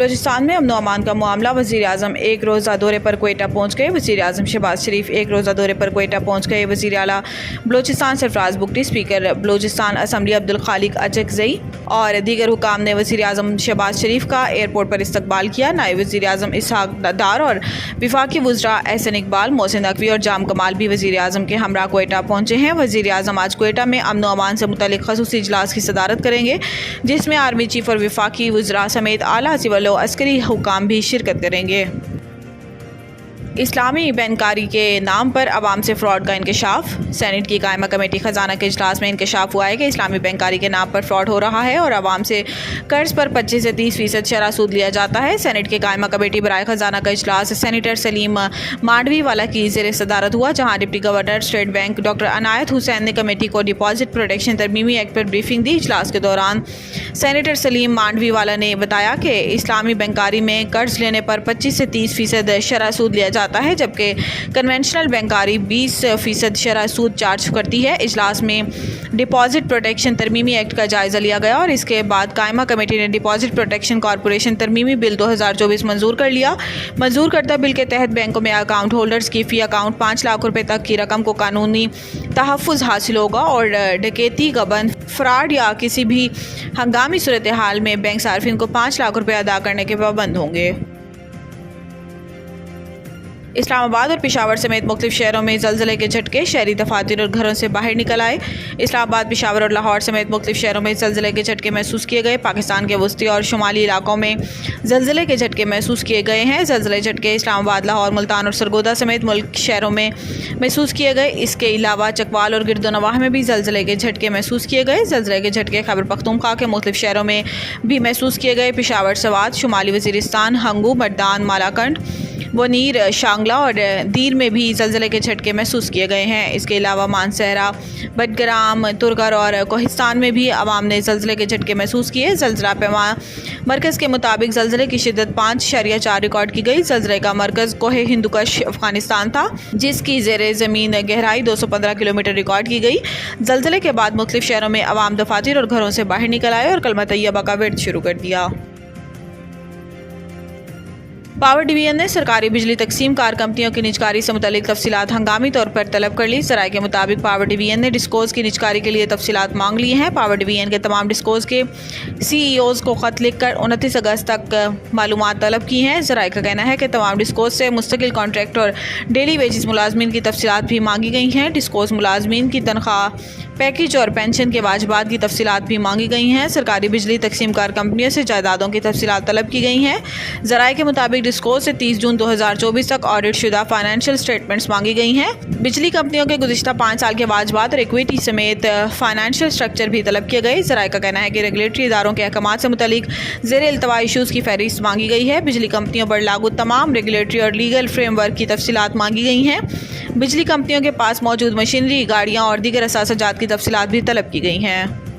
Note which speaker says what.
Speaker 1: बलूचिस्तान में अमन अमान का मामला। वज़ीर आज़म एक रोज़ा दौरे पर क्वेटा पहुँच गए। वज़ीर आज़म शहबाज शरीफ एक रोज़ा दौरे पर क्वेटा पहुँच गए। वज़ीर आला बलूचिस्तान सरफराज बुगटी, स्पीकर बलूचिस्तान असम्बली अब्दुल खालिक अचकज़ई और दीगर हुकाम ने वज़ीर आज़म शहबाज शरीफ का एयरपोर्ट पर इस्तकबाल किया। नायब वज़ीर आज़म इसहाक डार और वफाकी वज़रा एहसन इकबाल, मोहसिन नकवी और जाम कमाल भी वज़ीर आज़म के हमरा क्वेटा पहुँचे हैं। वज़ीर आज़म आज क्वेटा में अमन अमान से मुतल्लिक़ ख़ुसूसी इजलास की सदारत करेंगे, जिसमें आर्मी चीफ और वफाकी वज़रा समेत आला सिविल और अस्करी हुकाम भी शिरकत करेंगे। इस्लामी बैंकारी के नाम पर अवाम से फ्रॉड का इंकशाफ। सेनेट की कायमा कमेटी ख़जाना के इजलास में इंकशाफ हुआ है कि इस्लामी बैंकारी के नाम पर फ्रॉड हो रहा है और अवाम से कर्ज पर 25 से 30% शरह सूद लिया जाता है। सेनेट की कायमा कमेटी बराए ख़जाना का इजलास सेनेटर सलीम मांडवी वाला की ज़ेर सदारत हुआ, जहाँ deputy governor State Bank doctor Anayat Hussain ने कमेटी को डिपॉजिट प्रोटेक्शन तरमीमी एक्ट पर ब्रीफिंग दी। इजलास के दौरान सेनेटर सलीम मांडवी वाला ने बताया कि इस्लामी बैंकारी में कर्ज लेने पर 25 से 30% शरह सूद लिया जाता है, जबकि कन्वेंशनल बैंकारी 20% शरह सूद चार्ज करती है। इजलास में डिपॉजिट प्रोटेक्शन तरमीमी एक्ट का जायज़ा लिया गया और इसके बाद कायमा कमेटी ने डिपॉजिट प्रोटेक्शन कॉरपोरेशन तरमीमी बिल 2024 मंजूर कर लिया। मंजूर करदा बिल के तहत बैंकों में अकाउंट होल्डर्स की फ़ी अकाउंट 5 लाख रुपए तक की रकम को कानूनी तहफ़्फ़ुज़ हासिल होगा और डकैती, गबन, फ्रॉड या किसी भी हंगामी सूरत हाल में बैंक सार्फिन को 5 लाख रुपए अदा करने के पाबंद होंगे। इस्लामाबाद और पेशावर समेत मुख्तलिफ शहरों में ज़लज़ले के झटके, शहरी दफातर और घरों से बाहर निकल आए। इस्लामाबाद, पेशावर और लाहौर समेत मुख्तलिफ शहरों में ज़लज़ले के झटके महसूस किए गए। पाकिस्तान के वस्ती और शुमाली इलाकों में ज़लज़ले के झटके महसूस किए गए हैं। ज़लज़ले झटके इस्लामाबाद, लाहौर, मुल्तान और सरगोदा समेत मुल्क शहरों में महसूस किए गए। इसके अलावा चकवाल और गिरदोनवाह में भी ज़लज़ले के झटके महसूस किए गए। ज़लज़ले के झटके खैबर पख्तूनख्वा के मुख्तलिफ शहरों में भी महसूस किए गए। पेशावर, सवात, शुमाली वज़ीरिस्तान, हंगू, मर्दान, मालाकंड, वनीर, शांगला और दीर में भी ज़लज़ले के झटके महसूस किए गए हैं। इसके अलावा मानसहरा, बडग्राम, तुरगर और कोहिस्तान में भी अवाम ने ज़लज़ले के झटके महसूस किए। ज़लज़ला पैमा मरकज़ के मुताबिक ज़लज़ले की शिद्दत 5.4 रिकॉर्ड की गई। ज़लज़ले का मरकज़ कोहे हिंदुकश अफ़गानिस्तान था, जिसकी ज़ेरे ज़मीन गहराई 215 किलोमीटर रिकॉर्ड की गई। ज़लज़ले के बाद मुख्तलिफ शहरों में अवाम दफातर और घरों से बाहर निकल आए और कलमा तैयबा का विर्द शुरू कर दिया। पावर डिवीजन ने सरकारी बिजली तकसीम कार कंपनियों की निजकारी से मुतल्लिक तफसीलात हंगामी तौर पर तलब कर ली। सराय के मुताबिक पावर डिवीजन ने डिस्कोज की निजकारी के लिए तफसीलात मांग ली हैं। पावर डिवीजन के तमाम डिस्कोज के CEOs को ख़त लिखकर 29 अगस्त तक मालूमात तलब की हैं। सराय का कहना है कि तमाम डिस्कोज से मुस्तकिल कॉन्ट्रैक्ट और डेली वेजेस मुलाजमीन की तफसीलात भी मांगी गई हैं। डिस्कोज मुलाजमीन की तनख्वाह, पैकेज और पेंशन के वाजबात की तफसीलात भी मांगी गई हैं। सरकारी बिजली तकसीम कार कंपनियों से जायदादों की तफसीलात तलब की गई हैं। ज़राए के मुताबिक डिस्कोज से 30 जून 2024 तक ऑडिट शुदा फाइनेंशियल स्टेटमेंट्स मांगी गई हैं। बिजली कंपनियों के गुज़िश्ता 5 साल के वाजबात और इक्विटी समेत फाइनेंशियल स्ट्रक्चर भी तलब किए गए। ज़राए का कहना है कि रेगुलेटरी इदारों के अहकाम से मुतल्लिक ज़ेर इल्तवा इशूज़ की फहरिस्त मांगी गई है। बिजली कंपनियों पर लागू तमाम रेगुलेटरी और लीगल फ्रेमवर्क की तफसीलात मांगी गई हैं। बिजली कंपनियों के पास मौजूद मशीनरी, गाड़ियाँ और दीगर असासाजात की तफसीलात भी तलब की गई हैं।